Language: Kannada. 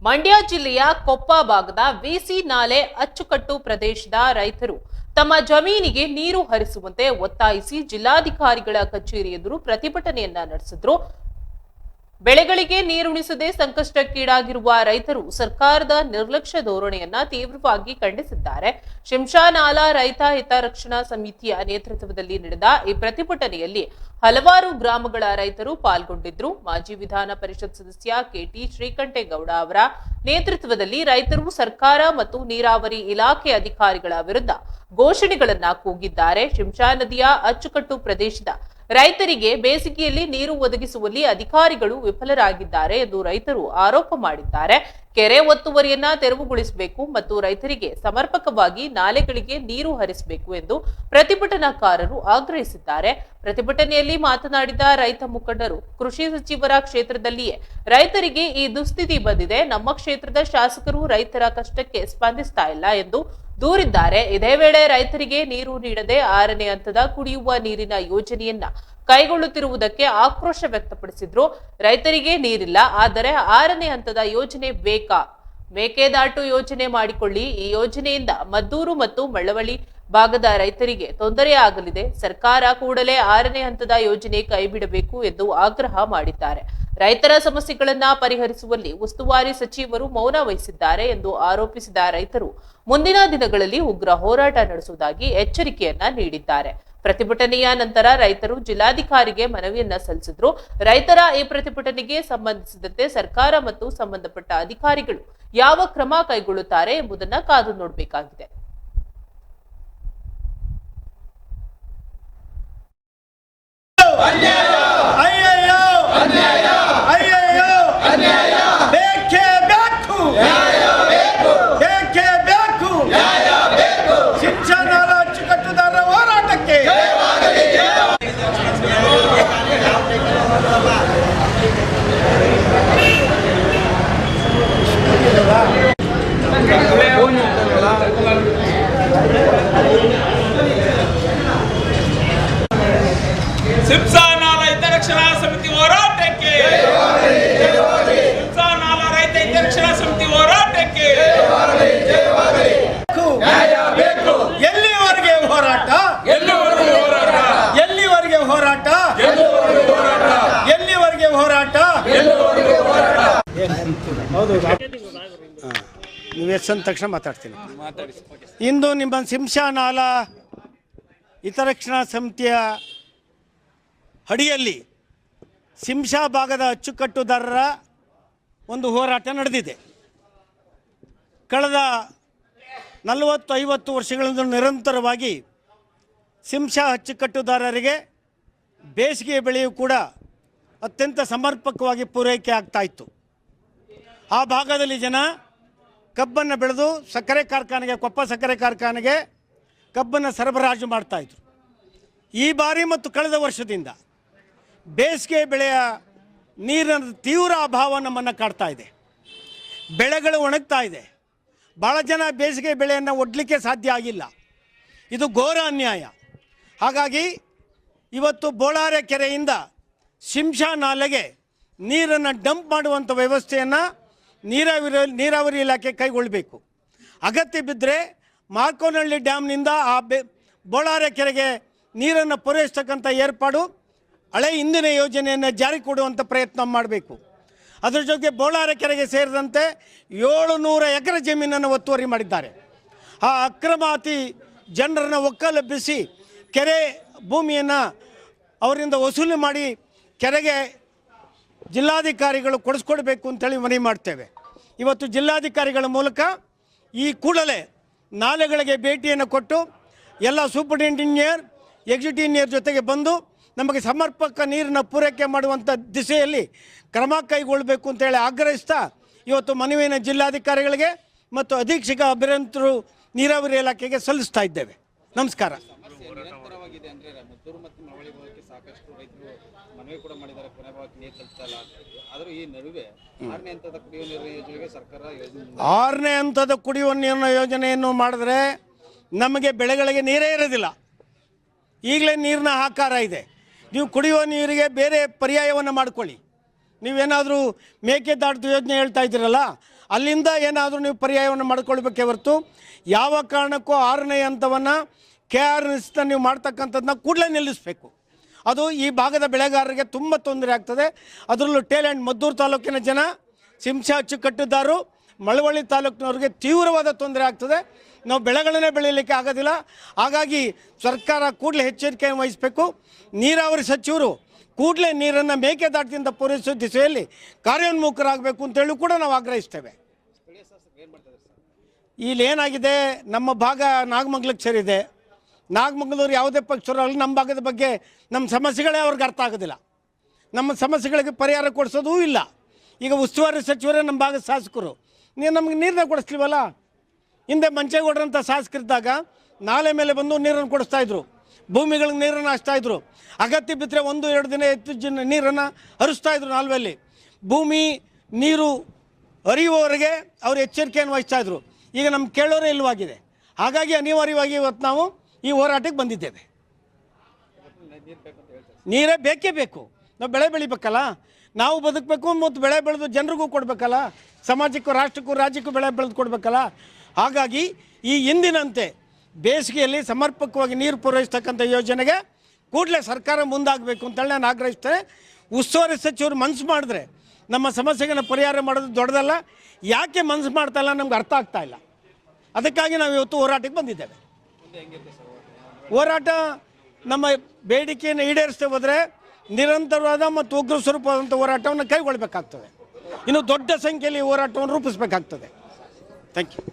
ಮಂಡ್ಯ ಜಿಲ್ಲೆಯ ಕೊಪ್ಪ ಭಾಗದ ವಿಸಿ ನಾಲೆ ಅಚ್ಚುಕಟ್ಟು ಪ್ರದೇಶದ ರೈತರು ತಮ್ಮ ಜಮೀನಿಗೆ ನೀರು ಹರಿಸುವಂತೆ ಒತ್ತಾಯಿಸಿ ಜಿಲ್ಲಾಧಿಕಾರಿಗಳ ಕಚೇರಿ ಎದುರು ಪ್ರತಿಭಟನೆಯನ್ನ ನಡೆಸಿದ್ರು. ಬೆಳೆಗಳಿಗೆ ನೀರುಣಿಸದೆ ಸಂಕಷ್ಟಕ್ಕೀಡಾಗಿರುವ ರೈತರು ಸರ್ಕಾರದ ನಿರ್ಲಕ್ಷ್ಯ ಧೋರಣೆಯನ್ನ ತೀವ್ರವಾಗಿ ಖಂಡಿಸಿದ್ದಾರೆ. ಶಿಂಷಾನಾಲಾ ರೈತ ಹಿತರಕ್ಷಣಾ ಸಮಿತಿಯ ನೇತೃತ್ವದಲ್ಲಿ ನಡೆದ ಈ ಪ್ರತಿಭಟನೆಯಲ್ಲಿ ಹಲವಾರು ಗ್ರಾಮಗಳ ರೈತರು ಪಾಲ್ಗೊಂಡಿದ್ರು. ಮಾಜಿ ವಿಧಾನ ಪರಿಷತ್ ಸದಸ್ಯ ಕೆಟಿ ಶ್ರೀಕಂಠೇಗೌಡ ಅವರ ನೇತೃತ್ವದಲ್ಲಿ ರೈತರು ಸರ್ಕಾರ ಮತ್ತು ನೀರಾವರಿ ಇಲಾಖೆ ಅಧಿಕಾರಿಗಳ ವಿರುದ್ಧ ಘೋಷಣೆಗಳನ್ನ ಕೂಗಿದ್ದಾರೆ. ಶಿಂಷಾ ನದಿಯ ಅಚ್ಚುಕಟ್ಟು ಪ್ರದೇಶದ ರೈತರಿಗೆ ಬೇಸಿಗೆಯಲ್ಲಿ ನೀರು ಒದಗಿಸುವಲ್ಲಿ ಅಧಿಕಾರಿಗಳು ವಿಫಲರಾಗಿದ್ದಾರೆ ಎಂದು ರೈತರು ಆರೋಪ ಮಾಡಿದ್ದಾರೆ. ಕೆರೆ ಒತ್ತುವರಿಯನ್ನ ತೆರವುಗೊಳಿಸಬೇಕು ಮತ್ತು ರೈತರಿಗೆ ಸಮರ್ಪಕವಾಗಿ ನಾಲೆಗಳಿಗೆ ನೀರು ಹರಿಸಬೇಕು ಎಂದು ಪ್ರತಿಭಟನಾಕಾರರು ಆಗ್ರಹಿಸಿದ್ದಾರೆ. ಪ್ರತಿಭಟನೆಯಲ್ಲಿ ಮಾತನಾಡಿದ ರೈತ ಮುಖಂಡರು, ಕೃಷಿ ಸಚಿವರ ಕ್ಷೇತ್ರದಲ್ಲಿಯೇ ರೈತರಿಗೆ ಈ ದುಸ್ಥಿತಿ ಬಂದಿದೆ. ನಮ್ಮ ಕ್ಷೇತ್ರದ ಶಾಸಕರು ರೈತರ ಕಷ್ಟಕ್ಕೆ ಸ್ಪಂದಿಸ್ತಾ ಇಲ್ಲ ಎಂದು ದೂರಿದ್ದಾರೆ. ಇದೇ ವೇಳೆ ರೈತರಿಗೆ ನೀರು ನೀಡದೆ 6ನೇ ಹಂತದ ಕುಡಿಯುವ ನೀರಿನ ಯೋಜನೆಯನ್ನ ಕೈಗೊಳ್ಳುತ್ತಿರುವುದಕ್ಕೆ ಆಕ್ರೋಶ ವ್ಯಕ್ತಪಡಿಸಿದ್ರು. ರೈತರಿಗೆ ನೀರಿಲ್ಲ, ಆದರೆ 6ನೇ ಹಂತದ ಯೋಜನೆ ಬೇಕಾ? ಮೇಕೆದಾಟು ಯೋಜನೆ ಮಾಡಿಕೊಳ್ಳಿ. ಈ ಯೋಜನೆಯಿಂದ ಮದ್ದೂರು ಮತ್ತು ಮಳವಳ್ಳಿ ಭಾಗದ ರೈತರಿಗೆ ತೊಂದರೆ ಆಗಲಿದೆ. ಸರ್ಕಾರ ಕೂಡಲೇ 6ನೇ ಹಂತದ ಯೋಜನೆ ಕೈಬಿಡಬೇಕು ಎಂದು ಆಗ್ರಹ ಮಾಡಿದ್ದಾರೆ. ರೈತರ ಸಮಸ್ಯೆಗಳನ್ನ ಪರಿಹರಿಸುವಲ್ಲಿ ಉಸ್ತುವಾರಿ ಸಚಿವರು ಮೌನ ವಹಿಸಿದ್ದಾರೆ ಎಂದು ಆರೋಪಿಸಿದ ರೈತರು ಮುಂದಿನ ದಿನಗಳಲ್ಲಿ ಉಗ್ರ ಹೋರಾಟ ನಡೆಸುವುದಾಗಿ ಎಚ್ಚರಿಕೆಯನ್ನ ನೀಡಿದ್ದಾರೆ. ಪ್ರತಿಭಟನೆಯ ನಂತರ ರೈತರು ಜಿಲ್ಲಾಧಿಕಾರಿಗೆ ಮನವಿಯನ್ನ ಸಲ್ಲಿಸಿದ್ರು. ರೈತರ ಈ ಪ್ರತಿಭಟನೆಗೆ ಸಂಬಂಧಿಸಿದಂತೆ ಸರ್ಕಾರ ಮತ್ತು ಸಂಬಂಧಪಟ್ಟ ಅಧಿಕಾರಿಗಳು ಯಾವ ಕ್ರಮ ಕೈಗೊಳ್ಳುತ್ತಾರೆ ಎಂಬುದನ್ನ ಕಾದು ನೋಡಬೇಕಾಗಿದೆ. ಶಿಂಷಾನಾಲಾ ಹಿತರಕ್ಷಣಾ ಸಮಿತಿ ಹೋರಾಟಕ್ಕೆ, ಶಿಂಷಾನಾಲಾ ರೈತ ಹಿತರಕ್ಷಣಾ ಸಮಿತಿ ಹೋರಾಟಕ್ಕೆ ಎಲ್ಲಿವರೆಗೆ ಹೋರಾಟ? ಎಲ್ಲಿವರೆಗೆ ಹೋರಾಟ? ಎಲ್ಲಿವರೆಗೆ ಹೋರಾಟ? ನೀವು ಎಸ್ ತಕ್ಷಣ ಮಾತಾಡ್ತೀನಿ. ಇಂದು ನಿಮ್ಮ ಶಿಂಷಾನಾಲಾ ಹಿತರಕ್ಷಣಾ ಸಮಿತಿಯ ಅಡಿಯಲ್ಲಿ ಶಿಂಷಾ ಭಾಗದ ಅಚ್ಚುಕಟ್ಟುದಾರರ ಒಂದು ಹೋರಾಟ ನಡೆದಿದೆ. ಕಳೆದ 40-50 ವರ್ಷಗಳಿಂದ ನಿರಂತರವಾಗಿ ಶಿಂಷಾ ಅಚ್ಚುಕಟ್ಟುದಾರರಿಗೆ ಬೇಸಿಗೆ ಬೆಳೆಯೂ ಕೂಡ ಅತ್ಯಂತ ಸಮರ್ಪಕವಾಗಿ ಪೂರೈಕೆ ಆಗ್ತಾಯಿತ್ತು. ಆ ಭಾಗದಲ್ಲಿ ಜನ ಕಬ್ಬನ್ನು ಬೆಳೆದು ಸಕ್ಕರೆ ಕಾರ್ಖಾನೆಗೆ, ಕೊಪ್ಪ ಸಕ್ಕರೆ ಕಾರ್ಖಾನೆಗೆ ಕಬ್ಬನ್ನು ಸರಬರಾಜು ಮಾಡ್ತಾಯಿದ್ರು. ಈ ಬಾರಿ ಮತ್ತು ಕಳೆದ ವರ್ಷದಿಂದ ಬೇಸಿಗೆ ಬೆಳೆಯ ನೀರಿನ ತೀವ್ರ ಅಭಾವ ನಮ್ಮನ್ನು ಕಾಡ್ತಾ ಇದೆ. ಬೆಳೆಗಳು ಒಣಗ್ತಾ ಇದೆ. ಭಾಳ ಜನ ಬೇಸಿಗೆ ಬೆಳೆಯನ್ನು ಒಡ್ಲಿಕ್ಕೆ ಸಾಧ್ಯ ಆಗಿಲ್ಲ. ಇದು ಘೋರ ಅನ್ಯಾಯ. ಹಾಗಾಗಿ ಇವತ್ತು ಬೋಳಾರೆ ಕೆರೆಯಿಂದ ಶಿಂಷಾ ನಾಲೆಗೆ ನೀರನ್ನು ಡಂಪ್ ಮಾಡುವಂಥ ವ್ಯವಸ್ಥೆಯನ್ನು ನೀರಾವರಿ ಇಲಾಖೆ ಕೈಗೊಳ್ಳಬೇಕು. ಅಗತ್ಯ ಬಿದ್ದರೆ ಮಾರ್ಕೋನಹಳ್ಳಿ ಡ್ಯಾಮ್ನಿಂದ ಆ ಬೋಳಾರೆ ಕೆರೆಗೆ ನೀರನ್ನು ಪೂರೈಸ್ತಕ್ಕಂಥ ಏರ್ಪಾಡು ಹಳೆ ಹಿಂದಿನ ಯೋಜನೆಯನ್ನು ಜಾರಿ ಕೊಡುವಂಥ ಪ್ರಯತ್ನ ಮಾಡಬೇಕು. ಅದರ ಜೊತೆಗೆ ಬೋಳಾರೆ ಕೆರೆಗೆ ಸೇರಿದಂತೆ 700 ಎಕರೆ ಜಮೀನನ್ನು ಒತ್ತುವರಿ ಮಾಡಿದ್ದಾರೆ. ಆ ಅಕ್ರಮಾತಿ ಜನರನ್ನು ಒಕ್ಕಲೆಬ್ಬಿಸಿ ಕೆರೆ ಭೂಮಿಯನ್ನು ಅವರಿಂದ ವಸೂಲಿ ಮಾಡಿ ಕೆರೆಗೆ ಜಿಲ್ಲಾಧಿಕಾರಿಗಳು ಕೊಡಿಸ್ಕೊಡ್ಬೇಕು ಅಂತೇಳಿ ಮನವಿ ಮಾಡ್ತೇವೆ. ಇವತ್ತು ಜಿಲ್ಲಾಧಿಕಾರಿಗಳ ಮೂಲಕ ಈ ಕೂಡಲೇ ನಾಲೆಗಳಿಗೆ ಭೇಟಿಯನ್ನು ಕೊಟ್ಟು ಎಲ್ಲ ಸೂಪರಿಂಟೆಂಡೆಂಟ್ ಇಂಜಿನಿಯರ್, ಎಕ್ಸಿಕ್ಯೂಟಿವ್ ಇಂಜಿನಿಯರ್ ಜೊತೆಗೆ ಬಂದು ನಮಗೆ ಸಮರ್ಪಕ ನೀರನ್ನು ಪೂರೈಕೆ ಮಾಡುವಂಥ ದಿಸೆಯಲ್ಲಿ ಕ್ರಮ ಕೈಗೊಳ್ಳಬೇಕು ಅಂತೇಳಿ ಆಗ್ರಹಿಸ್ತಾ ಇವತ್ತು ಮನವಿಯನ್ನು ಜಿಲ್ಲಾಧಿಕಾರಿಗಳಿಗೆ ಮತ್ತು ಅಧೀಕ್ಷಕ ಅಭಿಯಂತರು ನೀರಾವರಿ ಇಲಾಖೆಗೆ ಸಲ್ಲಿಸ್ತಾ ಇದ್ದೇವೆ. ನಮಸ್ಕಾರ. ಸಾಕಷ್ಟು ರೈತರು ಮನವಿ ಕೂಡ ಮಾಡಿದ್ದಾರೆ, ಕೊನೆ ಭಾಗಕ್ಕೆ ನೀರು ತಲುಪ್ತಾ ಇಲ್ಲ. ಆದರೂ ಈ ನಡುವೆ 6ನೇ ಹಂತದ ಕುಡಿಯುವ ನೀರಿನ ಯೋಜನೆಗೆ ಸರ್ಕಾರ 6ನೇ ಹಂತದ ಕುಡಿಯುವ ನೀರಿನ ಯೋಜನೆಯನ್ನು ಮಾಡಿದ್ರೆ ನಮಗೆ ಬೆಳೆಗಳಿಗೆ ನೀರೇ ಇರೋದಿಲ್ಲ. ಈಗಲೇ ನೀರಿನ ಹಾಕಾರ ಇದೆ. ನೀವು ಕುಡಿಯುವ ನೀರಿಗೆ ಬೇರೆ ಪರ್ಯಾಯವನ್ನು ಮಾಡಿಕೊಳ್ಳಿ. ನೀವೇನಾದರೂ ಮೇಕೆದಾಟು ಯೋಜನೆ ಹೇಳ್ತಾ ಇದ್ದೀರಲ್ಲ, ಅಲ್ಲಿಂದ ಏನಾದರೂ ನೀವು ಪರ್ಯಾಯವನ್ನು ಮಾಡಿಕೊಳ್ಬೇಕೇ ಹೊರತು ಯಾವ ಕಾರಣಕ್ಕೂ 6ನೇ ಹಂತವನ್ನು KRSನ ನೀವು ಮಾಡ್ತಕ್ಕಂಥದ್ದನ್ನ ಕೂಡಲೇ ನಿಲ್ಲಿಸಬೇಕು. ಅದು ಈ ಭಾಗದ ಬೆಳೆಗಾರರಿಗೆ ತುಂಬ ತೊಂದರೆ ಆಗ್ತದೆ. ಅದರಲ್ಲೂ ಟೇಲ್ ಆ್ಯಂಡ್ ಮದ್ದೂರು ತಾಲೂಕಿನ ಜನ, ಸಿಂಶ ಅಚ್ಚುಕಟ್ಟುದಾರರು, ಮಳವಳ್ಳಿ ತಾಲೂಕಿನವ್ರಿಗೆ ತೀವ್ರವಾದ ತೊಂದರೆ ಆಗ್ತದೆ. ನಾವು ಬೆಳೆಗಳನ್ನೇ ಬೆಳೀಲಿಕ್ಕೆ ಆಗೋದಿಲ್ಲ. ಹಾಗಾಗಿ ಸರ್ಕಾರ ಕೂಡಲೇ ಎಚ್ಚರಿಕೆಯನ್ನು ವಹಿಸಬೇಕು. ನೀರಾವರಿ ಸಚಿವರು ಕೂಡಲೇ ನೀರನ್ನು ಮೇಕೆದಾಟದಿಂದ ಪೂರೈಸುವ ದಿಸೆಯಲ್ಲಿ ಕಾರ್ಯೋನ್ಮುಖರಾಗಬೇಕು ಅಂತೇಳಿ ಕೂಡ ನಾವು ಆಗ್ರಹಿಸ್ತೇವೆ. ಇಲ್ಲಿ ಏನಾಗಿದೆ, ನಮ್ಮ ಭಾಗ ನಾಗಮಂಗಲಕ್ಕೆ ಸೇರಿದೆ. ನಾಗಮಂಗಲೂರು ಯಾವುದೇ ಪಕ್ಷದವರಲ್ಲಿ ನಮ್ಮ ಭಾಗದ ಬಗ್ಗೆ ನಮ್ಮ ಸಮಸ್ಯೆಗಳೇ ಅವ್ರಿಗೆ ಅರ್ಥ ಆಗೋದಿಲ್ಲ. ನಮ್ಮ ಸಮಸ್ಯೆಗಳಿಗೆ ಪರಿಹಾರ ಕೊಡಿಸೋದೂ ಇಲ್ಲ. ಈಗ ಉಸ್ತುವಾರಿ ಸಚಿವರೇ ನಮ್ಮ ಭಾಗದ ಶಾಸಕರು, ನೀವು ನಮಗೆ ನೀರನ್ನ ಕೊಡಿಸ್ಲಿವಲ್ಲ. ಹಿಂದೆ ಮಂಚೇಗೌಡರಂಥ ಶಾಸಕರಿದ್ದಾಗ ನಾಲೆ ಮೇಲೆ ಬಂದು ನೀರನ್ನು ಕೊಡಿಸ್ತಾಯಿದ್ರು, ಭೂಮಿಗಳಿಗೆ ನೀರನ್ನು ಹಚ್ತಾಯಿದ್ರು. ಅಗತ್ಯ ಬಿದ್ದರೆ 1-2 ದಿನ ಹೆಚ್ಚು ನೀರನ್ನು ಹರಿಸ್ತಾಯಿದ್ರು ನಾಲ್ವೆಯಲ್ಲಿ. ಭೂಮಿ ನೀರು ಹರಿಯುವವರೆಗೆ ಅವರು ಎಚ್ಚರಿಕೆಯನ್ನು ವಹಿಸ್ತಾಯಿದ್ರು. ಈಗ ನಮ್ಗೆ ಕೇಳೋರೇ ಇಲ್ಲವಾಗಿದೆ. ಹಾಗಾಗಿ ಅನಿವಾರ್ಯವಾಗಿ ಇವತ್ತು ನಾವು ಈ ಹೋರಾಟಕ್ಕೆ ಬಂದಿದ್ದೇವೆ. ನೀರೇ ಬೇಕೇ ಬೇಕು. ನಾವು ಬೆಳೆ ಬೆಳಿಬೇಕಲ್ಲ, ನಾವು ಬದುಕಬೇಕು ಮತ್ತು ಬೆಳೆ ಬೆಳೆದು ಜನರಿಗೂ ಕೊಡಬೇಕಲ್ಲ, ಸಮಾಜಕ್ಕೂ ರಾಷ್ಟ್ರಕ್ಕೂ ರಾಜ್ಯಕ್ಕೂ ಬೆಳೆ ಬೆಳೆದು ಕೊಡಬೇಕಲ್ಲ. ಹಾಗಾಗಿ ಈ ಹಿಂದಿನಂತೆ ಬೇಸಿಗೆಯಲ್ಲಿ ಸಮರ್ಪಕವಾಗಿ ನೀರು ಪೂರೈಸ್ತಕ್ಕಂಥ ಯೋಜನೆಗೆ ಕೂಡಲೇ ಸರ್ಕಾರ ಮುಂದಾಗಬೇಕು ಅಂತೇಳಿ ನಾನು ಆಗ್ರಹಿಸ್ತೇನೆ. ಉಸ್ತುವಾರಿ ಸಚಿವರು ಮನಸ್ಸು ಮಾಡಿದ್ರೆ ನಮ್ಮ ಸಮಸ್ಯೆಗಳನ್ನು ಪರಿಹಾರ ಮಾಡೋದು ದೊಡ್ಡದಲ್ಲ. ಯಾಕೆ ಮನಸ್ಸು ಮಾಡ್ತಾಯಿಲ್ಲ ನಮ್ಗೆ ಅರ್ಥ ಆಗ್ತಾ ಇಲ್ಲ. ಅದಕ್ಕಾಗಿ ನಾವು ಇವತ್ತು ಹೋರಾಟಕ್ಕೆ ಬಂದಿದ್ದೇವೆ. ಹೋರಾಟ ನಮ್ಮ ಬೇಡಿಕೆಯನ್ನು ಈಡೇರಿಸ್ತೇ ಹೋದರೆ ನಿರಂತರವಾದ ಮತ್ತು ಉಗ್ರ ಸ್ವರೂಪವಾದಂಥ ಹೋರಾಟವನ್ನು ಕೈಗೊಳ್ಳಬೇಕಾಗ್ತದೆ. ಇನ್ನು ದೊಡ್ಡ ಸಂಖ್ಯೆಯಲ್ಲಿ ಹೋರಾಟವನ್ನು ರೂಪಿಸಬೇಕಾಗ್ತದೆ. Thank you.